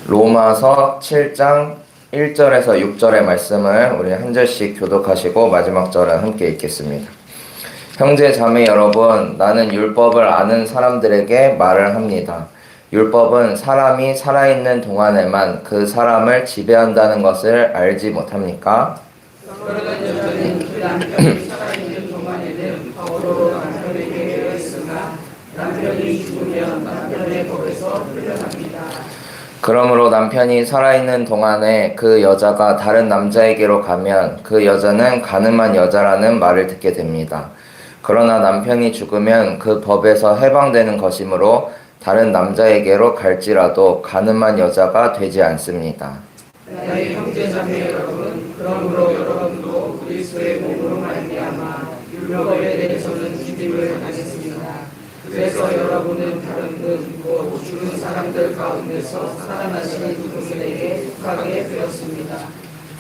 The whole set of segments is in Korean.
로마서 7장 1절에서 6절의 말씀을 우리 한 절씩 교독하시고 마지막 절은 함께 읽겠습니다. 형제 자매 여러분, 나는 율법을 아는 사람들에게 말을 합니다. 율법은 사람이 살아있는 동안에만 그 사람을 지배한다는 것을 알지 못합니까? 그러던 여자는 그 남편이 살아있는 동안에는 법으로 남편에게 되었으나 남편이 죽으면 남편의 법에서 풀려납니다. 그러므로 남편이 살아있는 동안에 그 여자가 다른 남자에게로 가면 그 여자는 간음한 여자라는 말을 듣게 됩니다. 그러나 남편이 죽으면 그 법에서 해방되는 것이므로 다른 남자에게로 갈지라도 간음한 여자가 되지 않습니다. 나의 형제자매 여러분, 그러므로 여러분도 그리스도의 몸으로 말미암아 율법에 대해서는 믿음을 가졌습니다. 그래서 여러분은 다른 곧 죽은 사람들 가운데서 살아나시는 그분에게 속하게 되었습니다.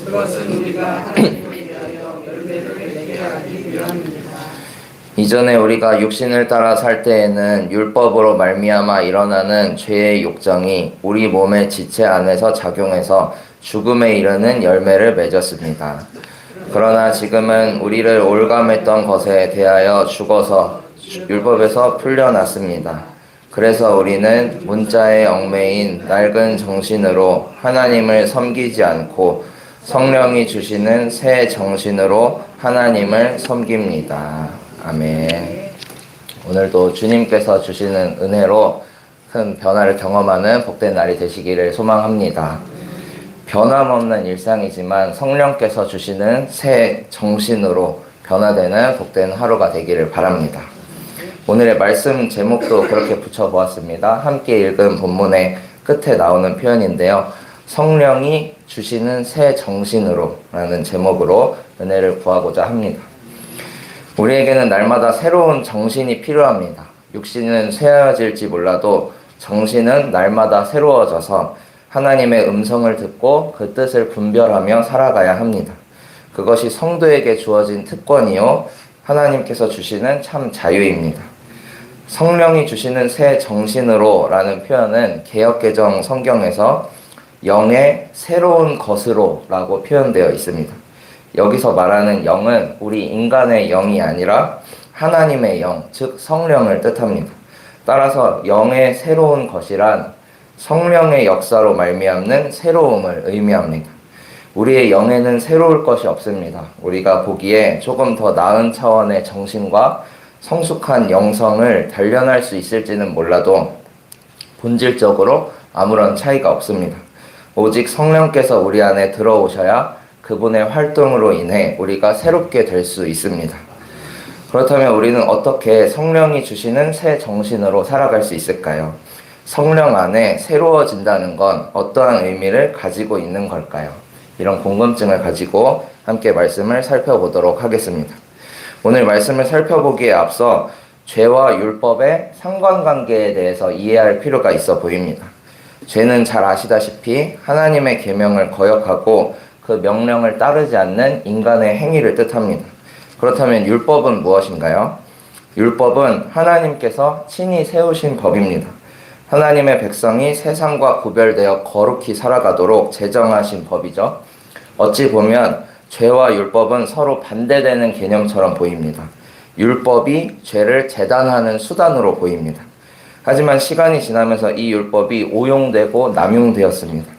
그것은 우리가 하나님을 위하여 열매를 맺게 하기 위함입니다. 이전에 우리가 육신을 따라 살 때에는 율법으로 말미암아 일어나는 죄의 욕정이 우리 몸의 지체 안에서 작용해서 죽음에 이르는 열매를 맺었습니다. 그러나 지금은 우리를 올감했던 것에 대하여 죽어서 율법에서 풀려났습니다. 그래서 우리는 문자의 얽매인 낡은 정신으로 하나님을 섬기지 않고 성령이 주시는 새 정신으로 하나님을 섬깁니다. 아멘. 오늘도 주님께서 주시는 은혜로 큰 변화를 경험하는 복된 날이 되시기를 소망합니다. 변함없는 일상이지만 성령께서 주시는 새 정신으로 변화되는 복된 하루가 되기를 바랍니다. 오늘의 말씀 제목도 그렇게 붙여보았습니다. 함께 읽은 본문의 끝에 나오는 표현인데요. 성령이 주시는 새 정신으로 라는 제목으로 은혜를 구하고자 합니다. 우리에게는 날마다 새로운 정신이 필요합니다. 육신은 쇠해질지 몰라도 정신은 날마다 새로워져서 하나님의 음성을 듣고 그 뜻을 분별하며 살아가야 합니다. 그것이 성도에게 주어진 특권이요 하나님께서 주시는 참 자유입니다. 성령이 주시는 새 정신으로 라는 표현은 개역개정 성경에서 영의 새로운 것으로 라고 표현되어 있습니다. 여기서 말하는 영은 우리 인간의 영이 아니라 하나님의 영, 즉 성령을 뜻합니다. 따라서 영의 새로운 것이란 성령의 역사로 말미암는 새로움을 의미합니다. 우리의 영에는 새로울 것이 없습니다. 우리가 보기에 조금 더 나은 차원의 정신과 성숙한 영성을 단련할 수 있을지는 몰라도 본질적으로 아무런 차이가 없습니다. 오직 성령께서 우리 안에 들어오셔야 그분의 활동으로 인해 우리가 새롭게 될 수 있습니다. 그렇다면 우리는 어떻게 성령이 주시는 새 정신으로 살아갈 수 있을까요? 성령 안에 새로워진다는 건 어떠한 의미를 가지고 있는 걸까요? 이런 궁금증을 가지고 함께 말씀을 살펴보도록 하겠습니다. 오늘 말씀을 살펴보기에 앞서 죄와 율법의 상관관계에 대해서 이해할 필요가 있어 보입니다. 죄는 잘 아시다시피 하나님의 계명을 거역하고 그 명령을 따르지 않는 인간의 행위를 뜻합니다. 그렇다면 율법은 무엇인가요? 율법은 하나님께서 친히 세우신 법입니다. 하나님의 백성이 세상과 구별되어 거룩히 살아가도록 제정하신 법이죠. 어찌 보면 죄와 율법은 서로 반대되는 개념처럼 보입니다. 율법이 죄를 재단하는 수단으로 보입니다. 하지만 시간이 지나면서 이 율법이 오용되고 남용되었습니다.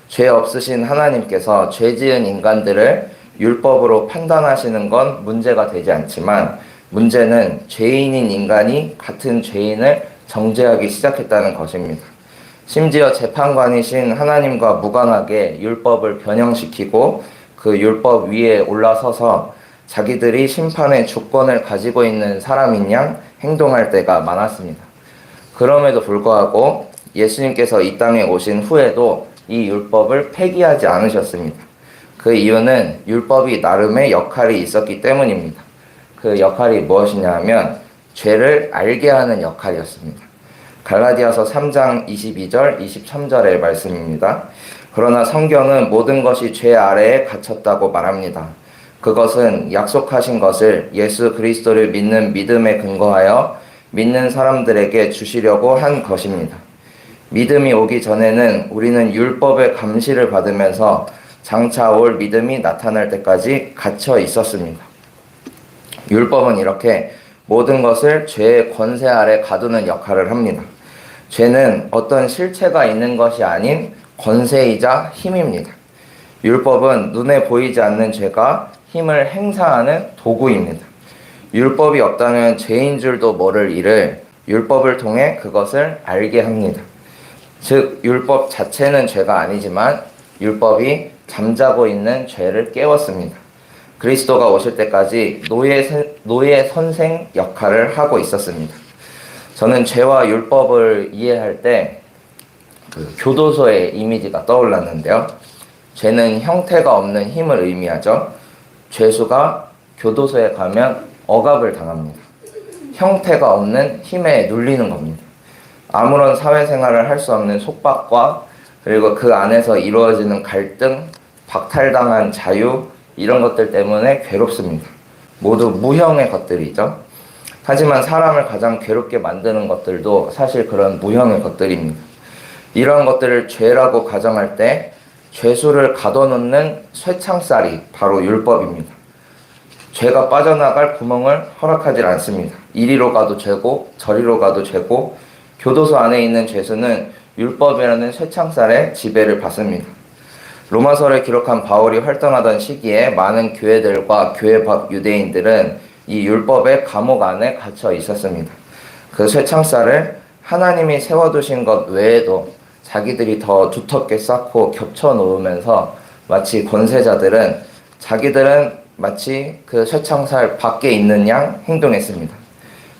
죄 없으신 하나님께서 죄 지은 인간들을 율법으로 판단하시는 건 문제가 되지 않지만 문제는 죄인인 인간이 같은 죄인을 정죄하기 시작했다는 것입니다. 심지어 재판관이신 하나님과 무관하게 율법을 변형시키고 그 율법 위에 올라서서 자기들이 심판의 주권을 가지고 있는 사람인 양 행동할 때가 많았습니다. 그럼에도 불구하고 예수님께서 이 땅에 오신 후에도 이 율법을 폐기하지 않으셨습니다. 그 이유는 율법이 나름의 역할이 있었기 때문입니다. 그 역할이 무엇이냐 하면 죄를 알게 하는 역할이었습니다. 갈라디아서 3장 22절, 23절의 말씀입니다. 그러나 성경은 모든 것이 죄 아래에 갇혔다고 말합니다. 그것은 약속하신 것을 예수 그리스도를 믿는 믿음에 근거하여 믿는 사람들에게 주시려고 한 것입니다. 믿음이 오기 전에는 우리는 율법의 감시를 받으면서 장차 올 믿음이 나타날 때까지 갇혀 있었습니다. 율법은 이렇게 모든 것을 죄의 권세 아래 가두는 역할을 합니다. 죄는 어떤 실체가 있는 것이 아닌 권세이자 힘입니다. 율법은 눈에 보이지 않는 죄가 힘을 행사하는 도구입니다. 율법이 없다면 죄인 줄도 모를 일을 율법을 통해 그것을 알게 합니다. 즉, 율법 자체는 죄가 아니지만 율법이 잠자고 있는 죄를 깨웠습니다. 그리스도가 오실 때까지 노예 선생 역할을 하고 있었습니다. 저는 죄와 율법을 이해할 때 교도소의 이미지가 떠올랐는데요. 죄는 형태가 없는 힘을 의미하죠. 죄수가 교도소에 가면 억압을 당합니다. 형태가 없는 힘에 눌리는 겁니다. 아무런 사회생활을 할 수 없는 속박과 그리고 그 안에서 이루어지는 갈등, 박탈당한 자유, 이런 것들 때문에 괴롭습니다. 모두 무형의 것들이죠. 하지만 사람을 가장 괴롭게 만드는 것들도 사실 그런 무형의 것들입니다. 이런 것들을 죄라고 가정할 때 죄수를 가둬놓는 쇠창살이 바로 율법입니다. 죄가 빠져나갈 구멍을 허락하지 않습니다. 이리로 가도 죄고 저리로 가도 죄고 교도소 안에 있는 죄수는 율법이라는 쇠창살의 지배를 받습니다. 로마서를 기록한 바울이 활동하던 시기에 많은 교회들과 교회 밖 유대인들은 이 율법의 감옥 안에 갇혀 있었습니다. 그 쇠창살을 하나님이 세워두신 것 외에도 자기들이 더 두텁게 쌓고 겹쳐 놓으면서 마치 권세자들은 자기들은 마치 그 쇠창살 밖에 있는 양 행동했습니다.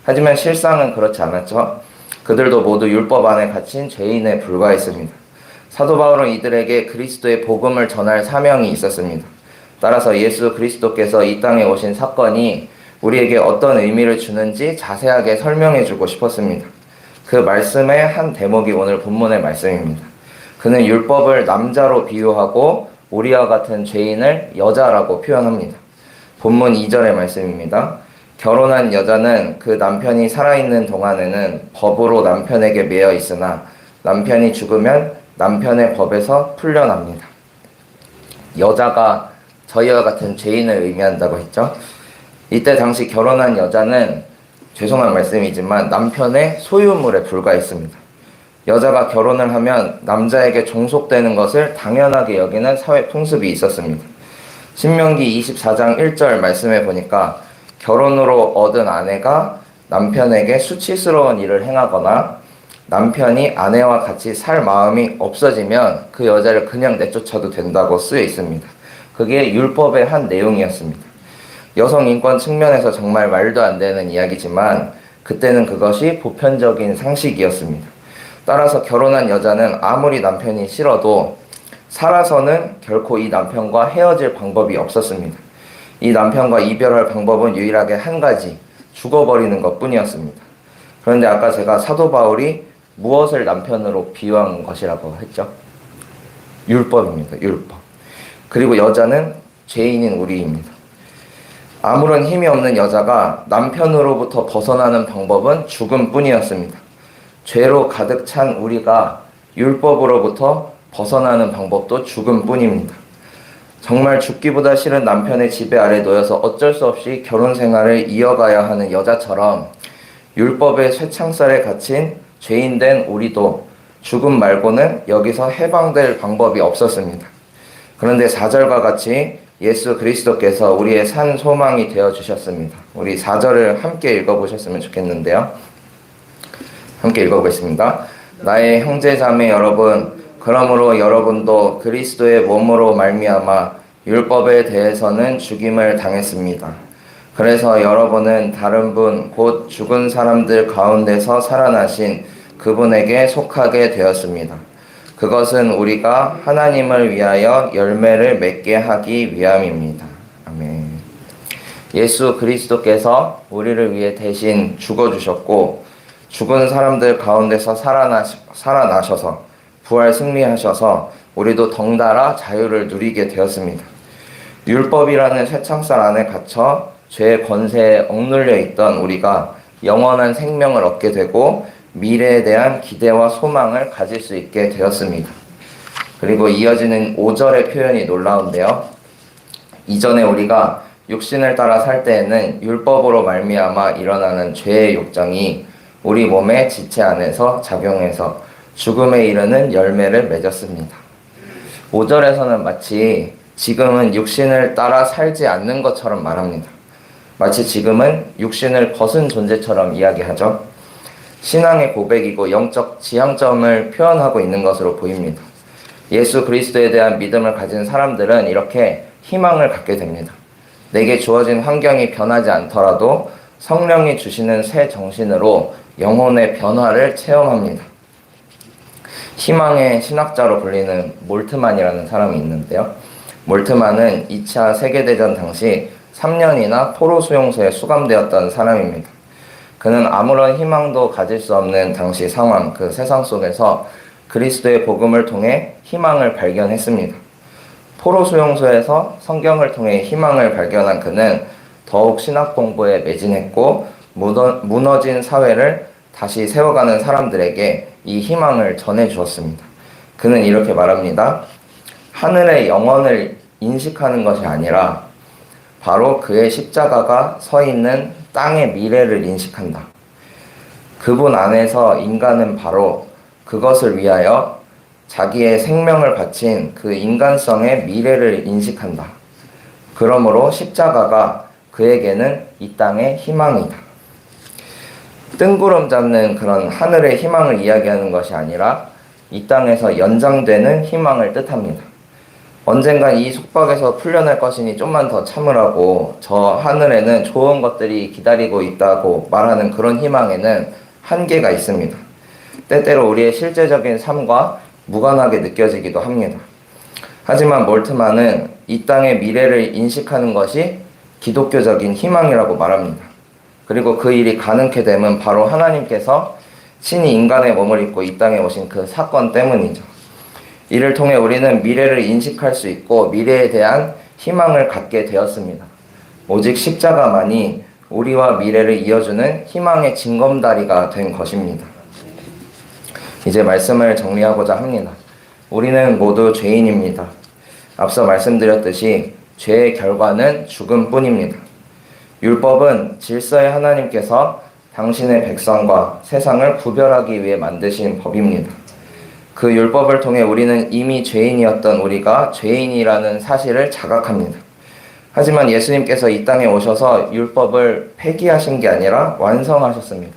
하지만 실상은 그렇지 않았죠. 그들도 모두 율법 안에 갇힌 죄인에 불과했습니다. 사도 바울은 이들에게 그리스도의 복음을 전할 사명이 있었습니다. 따라서 예수 그리스도께서 이 땅에 오신 사건이 우리에게 어떤 의미를 주는지 자세하게 설명해 주고 싶었습니다. 그 말씀의 한 대목이 오늘 본문의 말씀입니다. 그는 율법을 남자로 비유하고 우리와 같은 죄인을 여자라고 표현합니다. 본문 2절의 말씀입니다. 결혼한 여자는 그 남편이 살아있는 동안에는 법으로 남편에게 매여 있으나 남편이 죽으면 남편의 법에서 풀려납니다. 여자가 저희와 같은 죄인을 의미한다고 했죠. 이때 당시 결혼한 여자는 죄송한 말씀이지만 남편의 소유물에 불과했습니다. 여자가 결혼을 하면 남자에게 종속되는 것을 당연하게 여기는 사회 풍습이 있었습니다. 신명기 24장 1절 말씀에 보니까 결혼으로 얻은 아내가 남편에게 수치스러운 일을 행하거나 남편이 아내와 같이 살 마음이 없어지면 그 여자를 그냥 내쫓아도 된다고 쓰여 있습니다. 그게 율법의 한 내용이었습니다. 여성 인권 측면에서 정말 말도 안 되는 이야기지만 그때는 그것이 보편적인 상식이었습니다. 따라서 결혼한 여자는 아무리 남편이 싫어도 살아서는 결코 이 남편과 헤어질 방법이 없었습니다. 이 남편과 이별할 방법은 유일하게 한 가지, 죽어버리는 것뿐이었습니다. 그런데 아까 제가 사도 바울이 무엇을 남편으로 비유한 것이라고 했죠? 율법입니다. 율법. 그리고 여자는 죄인인 우리입니다. 아무런 힘이 없는 여자가 남편으로부터 벗어나는 방법은 죽음뿐이었습니다. 죄로 가득 찬 우리가 율법으로부터 벗어나는 방법도 죽음뿐입니다. 정말 죽기보다 싫은 남편의 지배 아래 놓여서 어쩔 수 없이 결혼 생활을 이어가야 하는 여자처럼 율법의 쇠창살에 갇힌 죄인된 우리도 죽음 말고는 여기서 해방될 방법이 없었습니다. 그런데 4절과 같이 예수 그리스도께서 우리의 산 소망이 되어주셨습니다. 우리 4절을 함께 읽어보셨으면 좋겠는데요. 함께 읽어보겠습니다. 나의 형제 자매 여러분, 그러므로 여러분도 그리스도의 몸으로 말미암아 율법에 대해서는 죽임을 당했습니다. 그래서 여러분은 다른 분, 곧 죽은 사람들 가운데서 살아나신 그분에게 속하게 되었습니다. 그것은 우리가 하나님을 위하여 열매를 맺게 하기 위함입니다. 아멘. 예수 그리스도께서 우리를 위해 대신 죽어주셨고 죽은 사람들 가운데서 살아나셔서 부활 승리하셔서 우리도 덩달아 자유를 누리게 되었습니다. 율법이라는 쇠창살 안에 갇혀 죄의 권세에 억눌려 있던 우리가 영원한 생명을 얻게 되고 미래에 대한 기대와 소망을 가질 수 있게 되었습니다. 그리고 이어지는 5절의 표현이 놀라운데요. 이전에 우리가 육신을 따라 살 때에는 율법으로 말미암아 일어나는 죄의 욕정이 우리 몸의 지체 안에서 작용해서 죽음에 이르는 열매를 맺었습니다. 5절에서는 마치 지금은 육신을 따라 살지 않는 것처럼 말합니다. 마치 지금은 육신을 벗은 존재처럼 이야기하죠. 신앙의 고백이고 영적 지향점을 표현하고 있는 것으로 보입니다. 예수 그리스도에 대한 믿음을 가진 사람들은 이렇게 희망을 갖게 됩니다. 내게 주어진 환경이 변하지 않더라도 성령이 주시는 새 정신으로 영혼의 변화를 체험합니다. 희망의 신학자로 불리는 몰트만이라는 사람이 있는데요. 몰트만은 2차 세계대전 당시 3년이나 포로 수용소에 수감되었던 사람입니다. 그는 아무런 희망도 가질 수 없는 당시 상황, 그 세상 속에서 그리스도의 복음을 통해 희망을 발견했습니다. 포로 수용소에서 성경을 통해 희망을 발견한 그는 더욱 신학 공부에 매진했고 무너진 사회를 다시 세워가는 사람들에게 이 희망을 전해 주었습니다. 그는 이렇게 말합니다. 하늘의 영원을 인식하는 것이 아니라 바로 그의 십자가가 서 있는 땅의 미래를 인식한다. 그분 안에서 인간은 바로 그것을 위하여 자기의 생명을 바친 그 인간성의 미래를 인식한다. 그러므로 십자가가 그에게는 이 땅의 희망이다. 뜬구름 잡는 그런 하늘의 희망을 이야기하는 것이 아니라 이 땅에서 연장되는 희망을 뜻합니다. 언젠간 이 속박에서 풀려날 것이니 좀만 더 참으라고, 저 하늘에는 좋은 것들이 기다리고 있다고 말하는 그런 희망에는 한계가 있습니다. 때때로 우리의 실제적인 삶과 무관하게 느껴지기도 합니다. 하지만 몰트만은 이 땅의 미래를 인식하는 것이 기독교적인 희망이라고 말합니다. 그리고 그 일이 가능케 됨은 바로 하나님께서 친히 인간의 몸을 입고 이 땅에 오신 그 사건 때문이죠. 이를 통해 우리는 미래를 인식할 수 있고 미래에 대한 희망을 갖게 되었습니다. 오직 십자가만이 우리와 미래를 이어주는 희망의 징검다리가 된 것입니다. 이제 말씀을 정리하고자 합니다. 우리는 모두 죄인입니다. 앞서 말씀드렸듯이 죄의 결과는 죽음뿐입니다. 율법은 질서의 하나님께서 당신의 백성과 세상을 구별하기 위해 만드신 법입니다. 그 율법을 통해 우리는 이미 죄인이었던 우리가 죄인이라는 사실을 자각합니다. 하지만 예수님께서 이 땅에 오셔서 율법을 폐기하신 게 아니라 완성하셨습니다.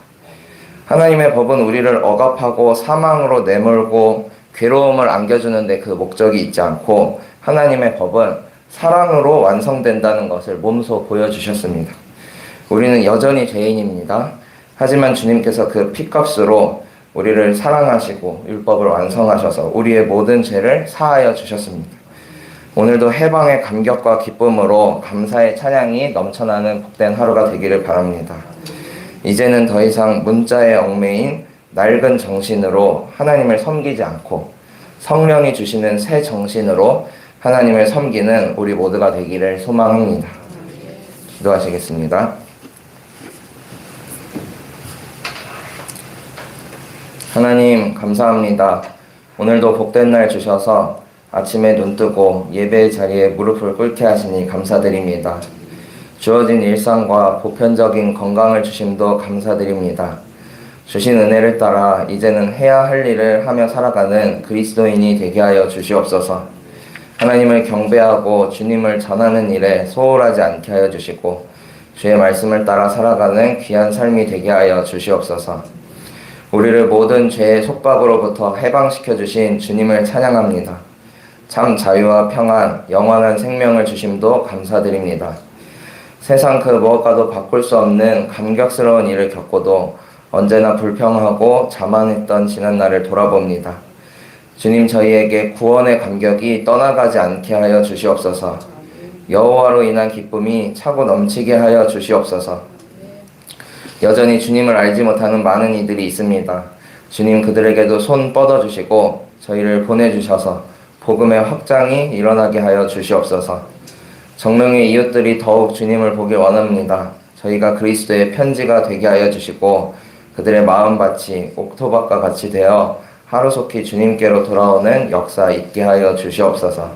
하나님의 법은 우리를 억압하고 사망으로 내몰고 괴로움을 안겨주는데 그 목적이 있지 않고 하나님의 법은 사랑으로 완성된다는 것을 몸소 보여주셨습니다. 우리는 여전히 죄인입니다. 하지만 주님께서 그 피값으로 우리를 사랑하시고 율법을 완성하셔서 우리의 모든 죄를 사하여 주셨습니다. 오늘도 해방의 감격과 기쁨으로 감사의 찬양이 넘쳐나는 복된 하루가 되기를 바랍니다. 이제는 더 이상 문자에 얽매인 낡은 정신으로 하나님을 섬기지 않고 성령이 주시는 새 정신으로 하나님을 섬기는 우리 모두가 되기를 소망합니다. 기도하시겠습니다. 하나님 감사합니다. 오늘도 복된 날 주셔서 아침에 눈뜨고 예배의 자리에 무릎을 꿇게 하시니 감사드립니다. 주어진 일상과 보편적인 건강을 주심도 감사드립니다. 주신 은혜를 따라 이제는 해야 할 일을 하며 살아가는 그리스도인이 되게 하여 주시옵소서. 하나님을 경배하고 주님을 전하는 일에 소홀하지 않게 하여 주시고 주의 말씀을 따라 살아가는 귀한 삶이 되게 하여 주시옵소서. 우리를 모든 죄의 속박으로부터 해방시켜 주신 주님을 찬양합니다. 참 자유와 평안, 영원한 생명을 주심도 감사드립니다. 세상 그 무엇과도 바꿀 수 없는 감격스러운 일을 겪고도 언제나 불평하고 자만했던 지난날을 돌아봅니다. 주님, 저희에게 구원의 감격이 떠나가지 않게 하여 주시옵소서. 여호와로 인한 기쁨이 차고 넘치게 하여 주시옵소서. 여전히 주님을 알지 못하는 많은 이들이 있습니다. 주님, 그들에게도 손 뻗어주시고 저희를 보내주셔서 복음의 확장이 일어나게 하여 주시옵소서. 정령의 이웃들이 더욱 주님을 보길 원합니다. 저희가 그리스도의 편지가 되게 하여 주시고 그들의 마음밭이 옥토밭과 같이 되어 하루속히 주님께로 돌아오는 역사 있게 하여 주시옵소서.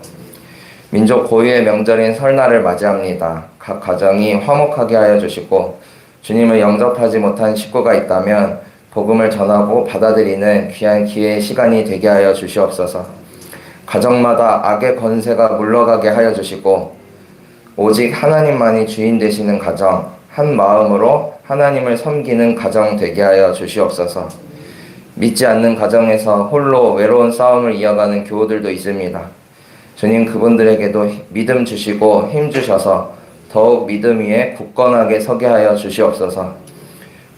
민족 고유의 명절인 설날을 맞이합니다. 각 가정이 화목하게 하여 주시고 주님을 영접하지 못한 식구가 있다면 복음을 전하고 받아들이는 귀한 기회의 시간이 되게 하여 주시옵소서. 가정마다 악의 권세가 물러가게 하여 주시고 오직 하나님만이 주인 되시는 가정, 한 마음으로 하나님을 섬기는 가정 되게 하여 주시옵소서. 믿지 않는 가정에서 홀로 외로운 싸움을 이어가는 교우들도 있습니다. 주님 그분들에게도 믿음 주시고 힘 주셔서 더욱 믿음 위에 굳건하게 서게 하여 주시옵소서.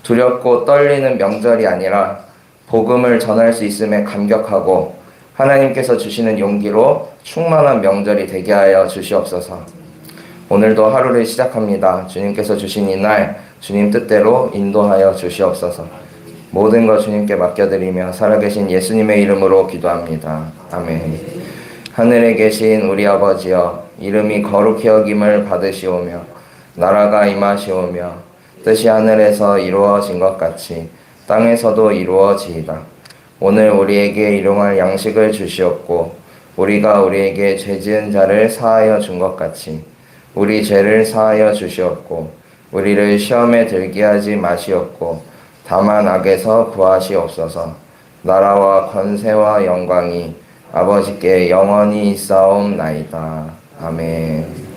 두렵고 떨리는 명절이 아니라 복음을 전할 수 있음에 감격하고 하나님께서 주시는 용기로 충만한 명절이 되게 하여 주시옵소서. 오늘도 하루를 시작합니다. 주님께서 주신 이날 주님 뜻대로 인도하여 주시옵소서. 모든 것 주님께 맡겨드리며 살아계신 예수님의 이름으로 기도합니다. 아멘. 하늘에 계신 우리 아버지여, 이름이 거룩히 여김을 받으시오며 나라가 임하시오며 뜻이 하늘에서 이루어진 것 같이 땅에서도 이루어지이다. 오늘 우리에게 일용할 양식을 주시옵고 우리가 우리에게 죄 지은 자를 사하여 준 것 같이 우리 죄를 사하여 주시옵고 우리를 시험에 들게 하지 마시옵고 다만 악에서 구하시옵소서. 나라와 권세와 영광이 아버지께 영원히 있사옵나이다. 아멘.